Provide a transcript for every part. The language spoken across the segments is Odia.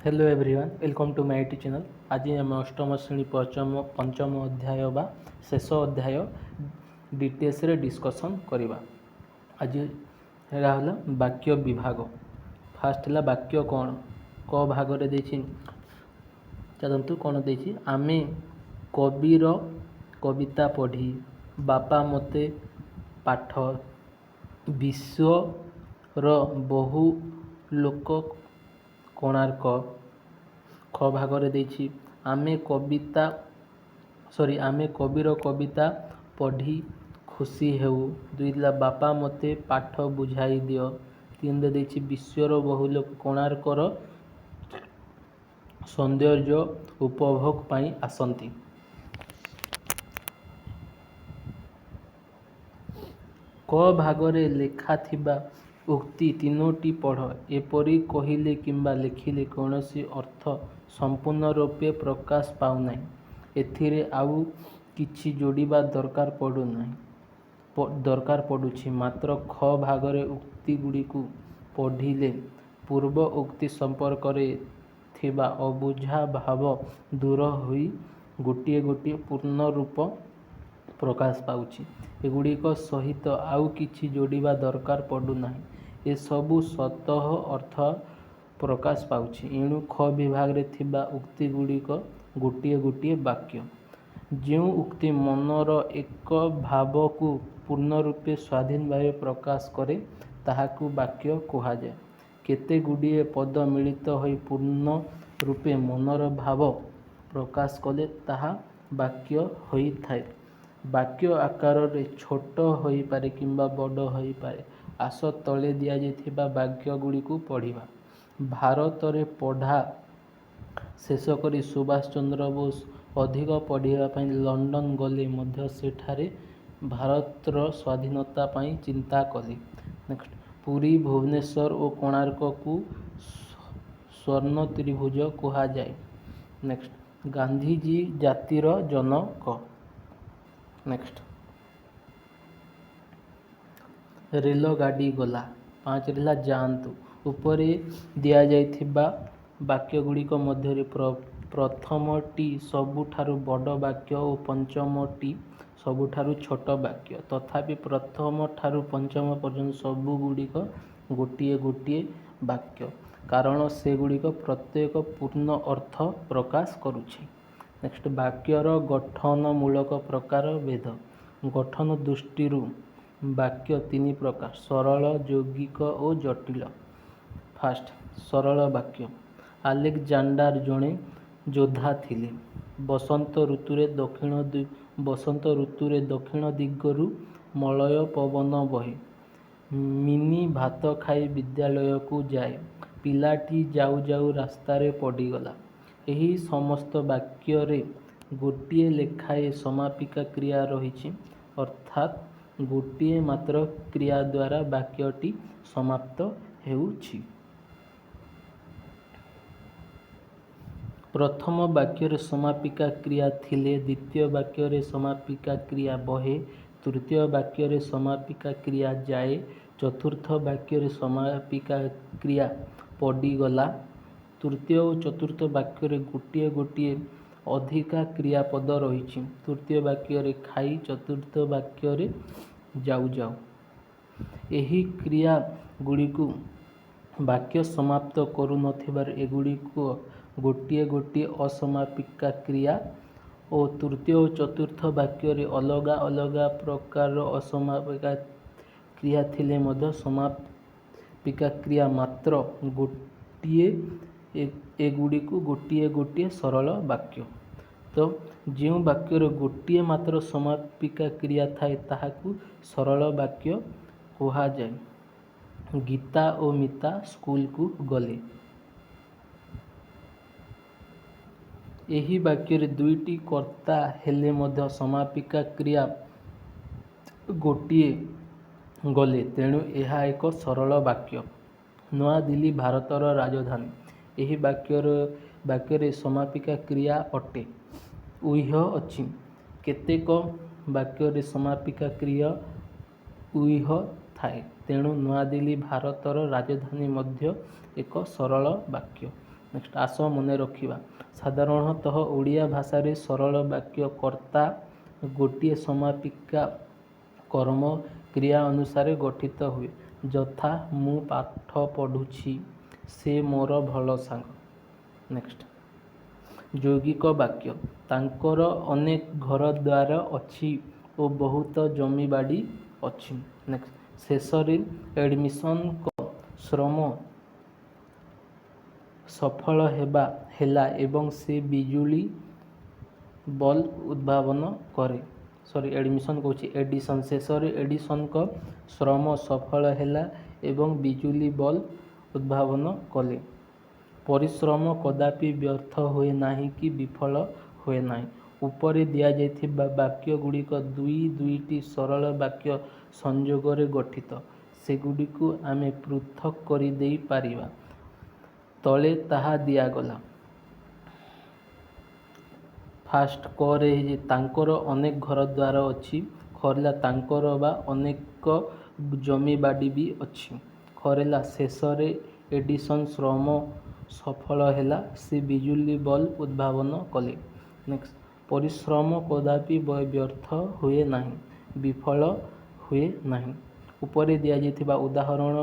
Hello everyone welcome to my YouTube channel. आज आम अष्टम श्रेणी पंचम अध्याय बा शेष अध्याय डीटीएस रे डिस्कसन करवा। आज है वाक्य विभाग। फास्ट है वाक्य कौन क भाग रे देछि चलतु कौन देछि आमे कविर कविता पढ़ी बापा मते पाठ विश्वर बहु लोक कोणार्क। ख भाग रे देछि आमे कविर कविता पढ़ी खुशी हेउ। दुईला बापा मते पाठ बुझाई दियो। तीन रे देछि विश्वर बहु लोक कोणार्कर सौंदर्य उपभोग पाई आसंती। क भागरे लेखा थिबा उक्ति तीनोटी पढ़। एपरी कहिले किंबा लिखिले कौनसी अर्थ संपूर्ण रूपे प्रकाश पाउ नाही। एथिरे आउ किछि जोड़िबा दरकार पड़ुछि। मात्र ख भागरे उक्ति गुड़िकु पढ़िले पूर्व उक्ति संपर्क रे थिबा अबुझा भाव दूर होई गोटिए गोटिए पूर्ण रूप प्रकाश पाउछि। एगुड़िक सहित आउ किछि जोड़िबा दरकार पड़ु नाही। ए सबु स्वतः अर्थ प्रकाश पाउछि। एणु ख विभाग रे थिबा उक्ति गुड़िक गोटिए गोटिए वाक्य। जो उक्ति मनर एक भाव को पूर्ण रूपे स्वाधीन भाव प्रकाश करे ताहाकु वाक्य कहा जाए। केते गुड़िए पद मिलित होई पूर्ण रूपे मनर भाव प्रकाश कले ताहा वाक्य होई थाए। वाक्य आकार रे छोट होई पारे किंबा बड़ होई पारे। आस तले दिया जाइथिबा वाक्य गुड़िकु पढ़िबा। भारत रे पढ़ा शेष करी सुभाष चंद्र बोस अधिक पढ़िबा पई लंडन गले मध्य सेठारे भारतर स्वाधीनता पई चिंता कले। नेक्स्ट पुरी भुवनेश्वर और कोणार्क को स्वर्ण त्रिभुज कहा जाए। नेक्स्ट गांधीजी जातिर जनक। नेक्स्ट रेलगाड़ी गला। 5 रहा जातु। उपरे दिया जाइथिबा वाक्य गुड़िक मध्य प्रथमटी सबुठारु बड़ वाक्य और पंचमटी सबुठारु छोट वाक्य। तथापि प्रथम ठारु पंचम पर्यंत सबु गुड़िक गोटिए गोटिए वाक्य, कारण से गुड़िक प्रत्येक पूर्ण अर्थ प्रकाश करुछि। नेक्स्ट वाक्यर गठनमूलक प्रकार भेद। गठन दृष्टि वाक्य 3 प्रकार सरल, यौगिक और जटिल। फास्ट सरल वाक्य। आलेक्जांडर जड़े योद्धा थिले। बसंत ऋतुरे दक्षिण दिगरु मलय पवन बहे। मिनी भात खाई विद्यालय को जाए। पिलाटी जाऊ जाऊ रास्तारे पड़ीगला। एही समस्त वाक्य रे गोटिए लेखाए समापिका क्रिया रही, अर्थात गोटिए मात्र क्रिया द्वारा वाक्यटी समाप्त हेउछि। प्रथम वाक्य रे समापिका क्रिया थिले, द्वितीय वाक्य रे समापिका क्रिया बहे, तृतीय वाक्य रे समापिका क्रिया जाए, चतुर्थ वाक्य रे समापिका क्रिया पड़ीगला। तृतीय और चतुर्थ वाक्य रे गोटिए गोटिए अधिका क्रियापद रही। तृतीय वाक्य रे खाई, चतुर्थ वाक्य रे जाऊ जाऊ। एही क्रिया गुड़िकु वाक्य समाप्त करू नथिबार एगुड़िको गोटिए गोटिए असमापिका क्रिया और तृतीय और चतुर्थ वाक्य रे अलगा अलगा प्रकार असमापिका क्रिया थिले मध्य समापिका क्रिया मात्र गोटिए एगुड़िको गोटिए गोटिए सरल वाक्य। तो जो वाक्य गोटिए मात्र समापिका क्रिया थाए ताहाकु सरल वाक्य कहा जाए। गीता और मिता स्कूल को गले। एही वाक्य रे दुईटी कर्ता हेले मध्य समापिका क्रिया गोटिए गले, तेणु यह एक सरल वाक्य। नवा दिल्ली भारतर राजधानी। एही वाक्य रे समापिका क्रिया अटे उह अछि। केतेक वाक्य रे समापिका क्रिया उह थाए, तेणु नवा दिल्ली भारतर राजधानी मध्य एक सरल वाक्य। ନେକ୍ସଟ ଆସ ମନେ ରଖିବା। ସାଧାରଣତଃ ଓଡ଼ିଆ ଭାଷାରେ ସରଳ ବାକ୍ୟ କର୍ତ୍ତା ଗୋଟିଏ ସମାପିକା କର୍ମ କ୍ରିୟା ଅନୁସାରେ ଗଠିତ ହୁଏ। ଯଥା ମୁଁ ପାଠ ପଢ଼ୁଛି, ସେ ମୋର ଭଲ ସାଙ୍ଗ। ନେକ୍ସଟ ଯୌଗିକ ବାକ୍ୟ ତାଙ୍କର ଅନେକ ଘର ଦ୍ୱାର ଅଛି ଓ ବହୁତ ଜମିବାଡ଼ି ଅଛି। ନେକ୍ସଟ ଶେଷରେ ଏଡମିସନଙ୍କ ଶ୍ରମ ସଫଳ ହେଲା ଏବଂ ସେ ବିଜୁଳି ବଲ୍ବ ଉଦ୍ଭାବନ କରେ। ଶେଷରେ ଏଡିସନଙ୍କ ଶ୍ରମ ସଫଳ ହେଲା ଏବଂ ବିଜୁଳି ବଲ୍ବ ଉଦ୍ଭାବନ କଲେ। ପରିଶ୍ରମ କଦାପି ବ୍ୟର୍ଥ ହୁଏ ନାହିଁ କି ବିଫଳ ହୁଏ ନାହିଁ। ଉପରେ ଦିଆଯାଇଥିବା ବାକ୍ୟ ଗୁଡ଼ିକ ଦୁଇଟି ସରଳ ବାକ୍ୟ ସଂଯୋଗରେ ଗଠିତ। ସେଗୁଡ଼ିକୁ ଆମେ ପୃଥକ୍ କରିଦେଇ ପାରିବା। ତଳେ ତାହା ଦିଆଗଲା। ଫାଷ୍ଟ କରେ ତାଙ୍କର ଅନେକ ଘର ଦ୍ୱାର ଅଛି। ଖରିଲା ତାଙ୍କର ବା ଅନେକ ଜମିବାଡ଼ି ବି ଅଛି। ଖରିଲା ଶେଷରେ ଏଡିସନ ଶ୍ରମ ସଫଳ ହେଲା, ସେ ବିଜୁଳି ବଲ୍ବ ଉଦ୍ଭାବନ କଲେ। ନେକ୍ସଟ ପରିଶ୍ରମ କଦାପି ବ୍ୟର୍ଥ ହୁଏ ନାହିଁ, ବିଫଳ ହୁଏ ନାହିଁ। ଉପରେ ଦିଆଯାଇଥିବା ଉଦାହରଣ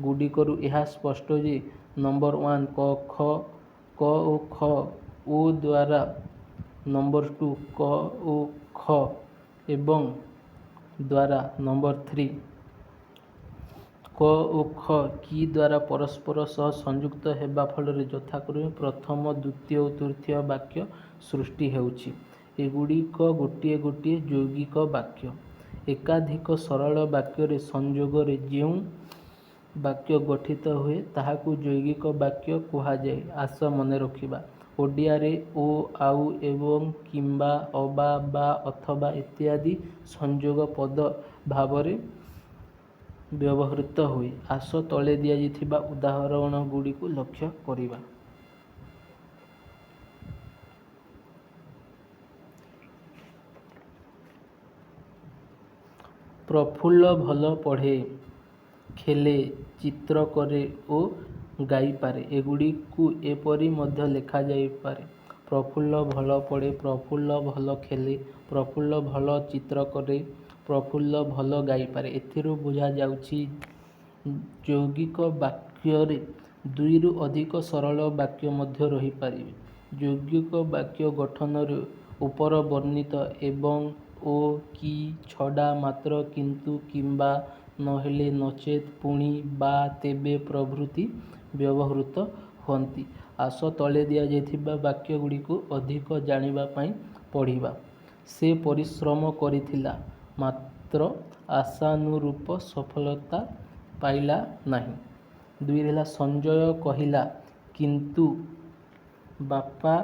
ଗୁଡ଼ିକରୁ ଏହା ସ୍ପଷ୍ଟ ଯେ ନମ୍ବର 1 କ ଓ ଖ ଓ ଦ୍ୱାରା, ନମ୍ବର 2 କ ଓ ଖ ଏବଂ ଦ୍ୱାରା, ନମ୍ବର 3 କ ଓ ଖ କି ଦ୍ୱାରା ପରସ୍ପର ସହ ସଂଯୁକ୍ତ ହେବା ଫଳରେ ଯଥାକ୍ରମେ ପ୍ରଥମ, ଦ୍ୱିତୀୟ ଓ ତୃତୀୟ ବାକ୍ୟ ସୃଷ୍ଟି ହେଉଛି। ଏଗୁଡ଼ିକ ଗୋଟିଏ ଗୋଟିଏ ଯୌଗିକ ବାକ୍ୟ। ଏକାଧିକ ସରଳ ବାକ୍ୟରେ ସଂଯୋଗରେ ଯେଉଁ ବାକ୍ୟ ଗଠିତ ହୁଏ ତାହାକୁ ଯୌଗିକ ବାକ୍ୟ କୁହାଯାଏ। ଆସ ମନେ ରଖିବା। ଓଡ଼ିଆରେ ଓ, ଆଉ, ଏବଂ, କିମ୍ବା, ଅବା, ବା, ଅଥବା ଇତ୍ୟାଦି ସଂଯୋଗ ପଦ ଭାବରେ ବ୍ୟବହୃତ ହୁଏ। ଆସ ତଳେ ଦିଆଯାଇଥିବା ଉଦାହରଣ ଗୁଡ଼ିକୁ ଲକ୍ଷ୍ୟ କରିବା। ପ୍ରଫୁଲ୍ଲ ଭଲ ପଢ଼େ, ଖେଳେ, ଚିତ୍ର କରେ ଓ ଗାଇପାରେ। ଏଗୁଡ଼ିକୁ ଏପରି ମଧ୍ୟ ଲେଖାଯାଇପାରେ। ପ୍ରଫୁଲ୍ଲ ଭଲ ପଢ଼େ, ପ୍ରଫୁଲ୍ଲ ଭଲ ଖେଳେ, ପ୍ରଫୁଲ୍ଲ ଭଲ ଚିତ୍ର କରେ, ପ୍ରଫୁଲ୍ଲ ଭଲ ଗାଇପାରେ। ଏଥିରୁ ବୁଝାଯାଉଛି ଯୌଗିକ ବାକ୍ୟରେ ଦୁଇରୁ ଅଧିକ ସରଳ ବାକ୍ୟ ମଧ୍ୟ ରହିପାରିବେ। ଯୌଗିକ ବାକ୍ୟ ଗଠନରେ ଉପର ବର୍ଣ୍ଣିତ ଏବଂ, ଓ, କି, ଛଡ଼ା, ମାତ୍ର, କିନ୍ତୁ, କିମ୍ବା, ନହେଲେ, ନଚେତ୍, ପୁଣି, ବା, ତେବେ ପ୍ରଭୃତି ବ୍ୟବହୃତ ହୁଅନ୍ତି। ଆସ ତଳେ ଦିଆଯାଇଥିବା ବାକ୍ୟ ଗୁଡ଼ିକୁ ଅଧିକ ଜାଣିବା ପାଇଁ ପଢ଼ିବା। ସେ ପରିଶ୍ରମ କରିଥିଲା, ମାତ୍ର ଆଶାନୁରୂପ ସଫଳତା ପାଇଲା ନାହିଁ। 2 ହେଲା ସଞ୍ଜୟ କହିଲା, କିନ୍ତୁ ବାପା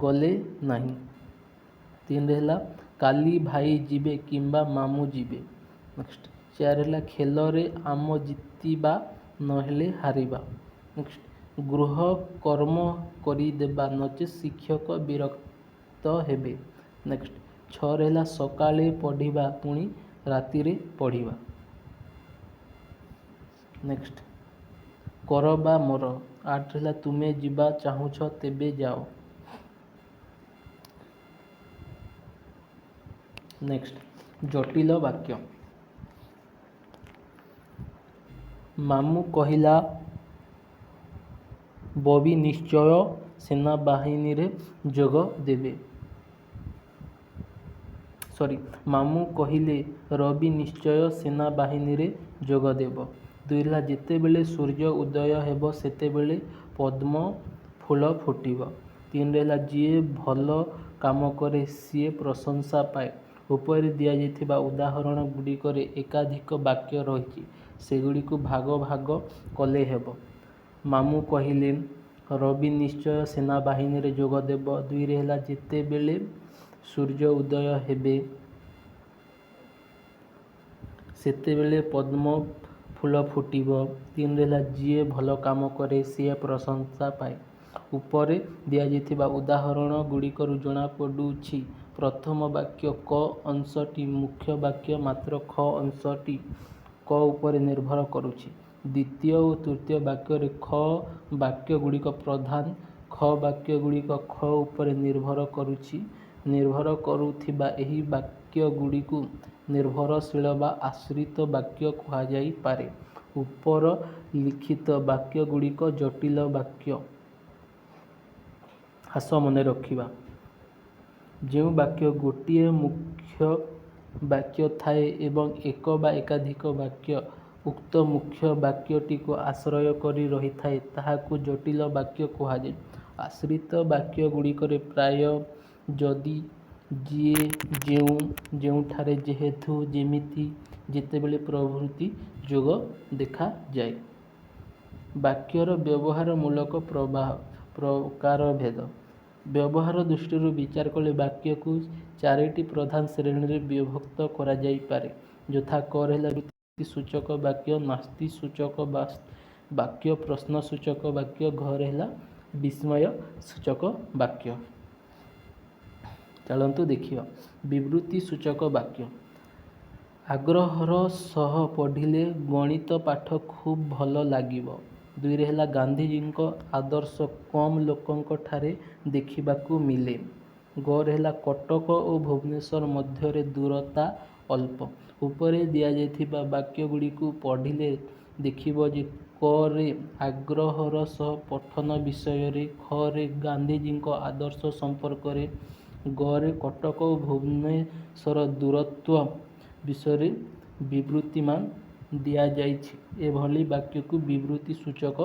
ଗଲେ ନାହିଁ। 3 ହେଲା କାଲି ଭାଇ ଯିବେ କିମ୍ବା ମାମୁଁ ଯିବେ। ନେକ୍ସଟ 4 ହେଲା ଖେଳରେ ଆମ ଜିତିବା ନହେଲେ ହାରିବା। ନେକ୍ସଟ ଗୃହ କର୍ମ କରିଦେବା ନଚେତ୍ ଶିକ୍ଷକ ବିରକ୍ତ ହେବେ। ନେକ୍ସଟ 6 ହେଲା ସକାଳେ ପଢ଼ିବା ପୁଣି ରାତିରେ ପଢ଼ିବା। ନେକ୍ସଟ କର ବା ମର। 8 ହେଲା ତୁମେ ଯିବା ଚାହୁଁଛ ତେବେ ଯାଅ। ନେକ୍ସଟ ଜଟିଳ ବାକ୍ୟ। ମାମୁଁ କହିଲା, ବବି ନିଶ୍ଚୟ ସେନାବାହିନୀରେ ଯୋଗ ଦେବେ। ମାମୁଁ କହିଲେ, ରବି ନିଶ୍ଚୟ ସେନାବାହିନୀରେ ଯୋଗ ଦେବ। 2 ହେଲା ଯେତେବେଳେ ସୂର୍ଯ୍ୟ ଉଦୟ ହେବ ସେତେବେଳେ ପଦ୍ମ ଫୁଲ ଫୁଟିବ। 3 ହେଲା ଯିଏ ଭଲ କାମ କରେ ସିଏ ପ୍ରଶଂସା ପାଏ। ଉପରେ ଦିଆଯାଇଥିବା ଉଦାହରଣ ଗୁଡ଼ିକରେ ଏକାଧିକ ବାକ୍ୟ ରହିଛି। ସେଗୁଡ଼ିକୁ ଭାଗ ଭାଗ କଲେ ହେବ। ମାମୁଁ କହିଲେ, ରବି ନିଶ୍ଚୟ ସେନାବାହିନୀରେ ଯୋଗ ଦେବ। 2 ହେଲା ଯେତେବେଳେ ସୂର୍ଯ୍ୟ ଉଦୟ ହେବେ ସେତେବେଳେ ପଦ୍ମ ଫୁଲ ଫୁଟିବ। 3 ହେଲା ଯିଏ ଭଲ କାମ କରେ ସିଏ ପ୍ରଶଂସା ପାଏ। ଉପରେ ଦିଆଯାଇଥିବା ଉଦାହରଣ ଗୁଡ଼ିକରୁ ଜଣାପଡ଼ୁଛି ପ୍ରଥମ ବାକ୍ୟ କ ଅଂଶଟି ମୁଖ୍ୟ ବାକ୍ୟ, ମାତ୍ର ଖ ଅଂଶଟି କ ଉପରେ ନିର୍ଭର କରୁଛି। ଦ୍ୱିତୀୟ ଓ ତୃତୀୟ ବାକ୍ୟରେ ଖ ବାକ୍ୟଗୁଡ଼ିକ ପ୍ରଧାନ ଖ ବାକ୍ୟଗୁଡ଼ିକ ଖ ଉପରେ ନିର୍ଭର କରୁଥିବା ଏହି ବାକ୍ୟଗୁଡ଼ିକୁ ନିର୍ଭରଶୀଳ ବା ଆଶ୍ରିତ ବାକ୍ୟ କୁହାଯାଇପାରେ। ଉପର ଲିଖିତ ବାକ୍ୟଗୁଡ଼ିକ ଜଟିଳ ବାକ୍ୟ। ଆସ ମନେ ରଖିବା। ଯେଉଁ ବାକ୍ୟ ଗୋଟିଏ ମୁଖ୍ୟ ବାକ୍ୟ ଥାଏ ଏବଂ ଏକ ବା ଏକାଧିକ ବାକ୍ୟ ଉକ୍ତ ମୁଖ୍ୟ ବାକ୍ୟଟିକୁ ଆଶ୍ରୟ କରି ରହିଥାଏ ତାହାକୁ ଜଟିଳ ବାକ୍ୟ କୁହାଯାଏ। ଆଶ୍ରିତ ବାକ୍ୟଗୁଡ଼ିକରେ ପ୍ରାୟ ଯଦି, ଯିଏ, ଯେଉଁ, ଯେଉଁଠାରେ, ଯେହେତୁ, ଯେମିତି, ଯେତେବେଳେ ପ୍ରଭୃତି ଯୋଗ ଦେଖାଯାଏ। ବାକ୍ୟର ବ୍ୟବହାରମୂଳକ ପ୍ରକାରଭେଦ। ବ୍ୟବହାର ଦୃଷ୍ଟିରୁ ବିଚାର କଲେ ବାକ୍ୟକୁ 4ଟି ପ୍ରଧାନ ଶ୍ରେଣୀରେ ବିଭକ୍ତ କରାଯାଇପାରେ ଯଥା କ ହେଲା ସୂଚକ ବାକ୍ୟ, ନାସ୍ତି ସୂଚକ ବାକ୍ୟ, ପ୍ରଶ୍ନ ସୂଚକ ବାକ୍ୟ, ଘ ହେଲା ବିସ୍ମୟ ସୂଚକ ବାକ୍ୟ। ଚାଲନ୍ତୁ ଦେଖିବା। ବିବୃତ୍ତି ସୂଚକ ବାକ୍ୟ। ଆଗ୍ରହର ସହ ପଢ଼ିଲେ ଗଣିତ ପାଠ ଖୁବ୍ ଭଲ ଲାଗିବ। 2ରେ ହେଲା ଗାନ୍ଧିଜୀଙ୍କ ଆଦର୍ଶ କମ୍ ଲୋକଙ୍କଠାରେ ଦେଖିବାକୁ ମିଳେ। ଗରେ ହେଲା କଟକ ଓ ଭୁବନେଶ୍ୱର ମଧ୍ୟରେ ଦୂରତା ଅଳ୍ପ। ଉପରେ ଦିଆଯାଇଥିବା ବାକ୍ୟଗୁଡ଼ିକୁ ପଢ଼ିଲେ ଦେଖିବ ଯେ କରେ ଆଗ୍ରହର ସହ ପଠନ ବିଷୟରେ, ଖରେ ଗାନ୍ଧିଜୀଙ୍କ ଆଦର୍ଶ ସମ୍ପର୍କରେ, ଗରେ କଟକ ଓ ଭୁବନେଶ୍ୱର ଦୂରତ୍ୱ ବିଷୟରେ ବିବୃତିମାନ ଦିଆଯାଇଛି। ଏଭଳି ବାକ୍ୟକୁ ବିବୃତ୍ତି ସୂଚକ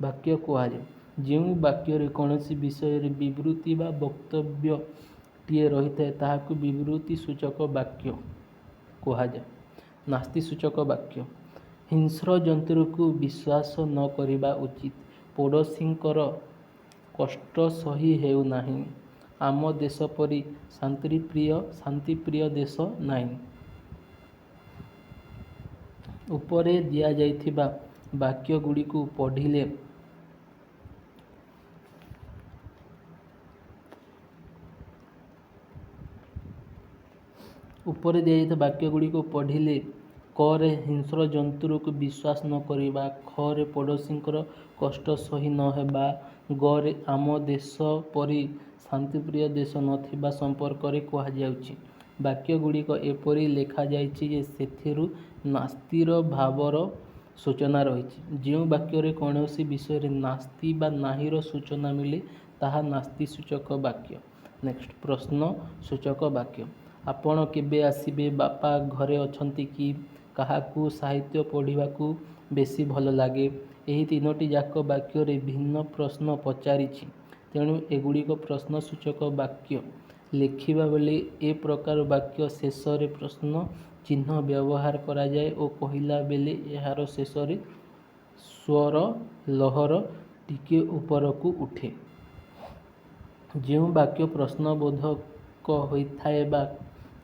ବାକ୍ୟ କୁହାଯାଏ। ଯେଉଁ ବାକ୍ୟରେ କୌଣସି ବିଷୟରେ ବିବୃତ୍ତି ବା ବକ୍ତବ୍ୟଟିଏ ରହିଥାଏ ତାହାକୁ ବିବୃତ୍ତି ସୂଚକ ବାକ୍ୟ କୁହାଯାଏ। ନାସ୍ତି ସୂଚକ ବାକ୍ୟ। ହିଂସ୍ର ଜନ୍ତୁକୁ ବିଶ୍ୱାସ ନ କରିବା ଉଚିତ। ପଡ଼ୋଶୀଙ୍କର କଷ୍ଟ ସହି ହେଉନାହିଁ। ଆମ ଦେଶ ପରି ଶାନ୍ତିପ୍ରିୟ ଦେଶ ନାହିଁ। ଉପରେ ଦିଆଯାଇଥିବା ବାକ୍ୟଗୁଡ଼ିକୁ ପଢ଼ିଲେ କରେ ହିଂସ୍ର ଜନ୍ତୁକୁ ବିଶ୍ୱାସ ନ କରିବା, ଖରେ ପଡ଼ୋଶୀଙ୍କର କଷ୍ଟ ସହି ନ ହେବା, ଗରେ ଆମ ଦେଶ ପରି ଶାନ୍ତିପ୍ରିୟ ଦେଶ ନଥିବା ସମ୍ପର୍କରେ କୁହାଯାଉଛି। ବାକ୍ୟଗୁଡ଼ିକ ଏପରି ଲେଖାଯାଇଛି ଯେ ସେଥିରୁ ନାସ୍ତିର ଭାବର ସୂଚନା ରହିଛି। ଯେଉଁ ବାକ୍ୟରେ କୌଣସି ବିଷୟରେ ନାସ୍ତି ବା ନାହିଁର ସୂଚନା ମିଳେ ତାହା ନାସ୍ତି ସୂଚକ ବାକ୍ୟ। ନେକ୍ସଟ, ପ୍ରଶ୍ନ ସୂଚକ ବାକ୍ୟ। ଆପଣ କେବେ ଆସିବେ? ବାପା ଘରେ ଅଛନ୍ତି କି? କାହାକୁ ସାହିତ୍ୟ ପଢ଼ିବାକୁ ବେଶୀ ଭଲ ଲାଗେ? ଏହି 3ଟି ଯାକ ବାକ୍ୟରେ ଭିନ୍ନ ପ୍ରଶ୍ନ ପଚାରିଛି। ତେଣୁ ଏଗୁଡ଼ିକ ପ୍ରଶ୍ନ ସୂଚକ ବାକ୍ୟ। ଲେଖିବା ବେଳେ ଏ ପ୍ରକାର ବାକ୍ୟ ଶେଷରେ ପ୍ରଶ୍ନ ଚିହ୍ନ ବ୍ୟବହାର କରାଯାଏ ଓ କହିଲା ବେଳେ ଏହାର ଶେଷରେ ସ୍ୱର ଲହର ଟିକିଏ ଉପରକୁ ଉଠେ। ଯେଉଁ ବାକ୍ୟ ପ୍ରଶ୍ନବୋଧକ ହୋଇଥାଏ ବା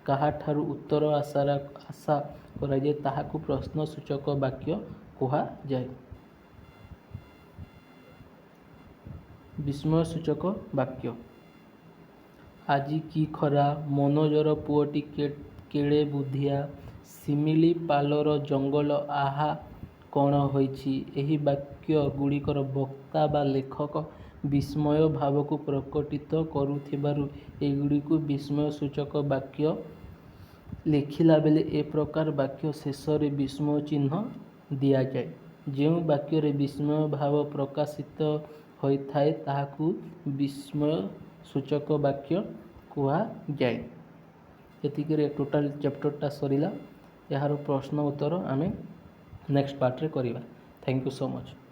କାହାଠାରୁ ଉତ୍ତର ଆଶା କରାଯାଏ ତାହାକୁ ପ୍ରଶ୍ନ ସୂଚକ ବାକ୍ୟ କୁହାଯାଏ। ବିସ୍ମୟ ସୂଚକ ବାକ୍ୟ। ଆଜି କି ଖରା! ମନୋଜର ପୁଅଟି କେଡ଼େ ବୁଦ୍ଧିଆ! ଶିମିଳିପାଳର ଜଙ୍ଗଲ ଆହା କ'ଣ ହୋଇଛି! ଏହି ବାକ୍ୟ ଗୁଡ଼ିକର ବକ୍ତା ବା ଲେଖକ ବିସ୍ମୟ ଭାବକୁ ପ୍ରକଟିତ କରୁଥିବାରୁ ଏଗୁଡ଼ିକୁ ବିସ୍ମୟ ସୂଚକ ବାକ୍ୟ। ଲେଖିଲା ବେଳେ ଏ ପ୍ରକାର ବାକ୍ୟ ଶେଷରେ ବିସ୍ମୟ ଚିହ୍ନ ଦିଆଯାଏ। ଯେଉଁ ବାକ୍ୟରେ ବିସ୍ମୟ ଭାବ ପ୍ରକାଶିତ ହୋଇଥାଏ ତାହାକୁ ବିସ୍ମୟ ସୂଚକ ବାକ୍ୟ କୁହାଯାଏ। ଏତିକିରେ ଟୋଟାଲ ଚ୍ୟାପ୍ଟରଟା ସରିଲା। ଏହାର ପ୍ରଶ୍ନ ଉତ୍ତର ଆମେ ନେକ୍ସଟ ପାର୍ଟରେ କରିବା। Thank you so much.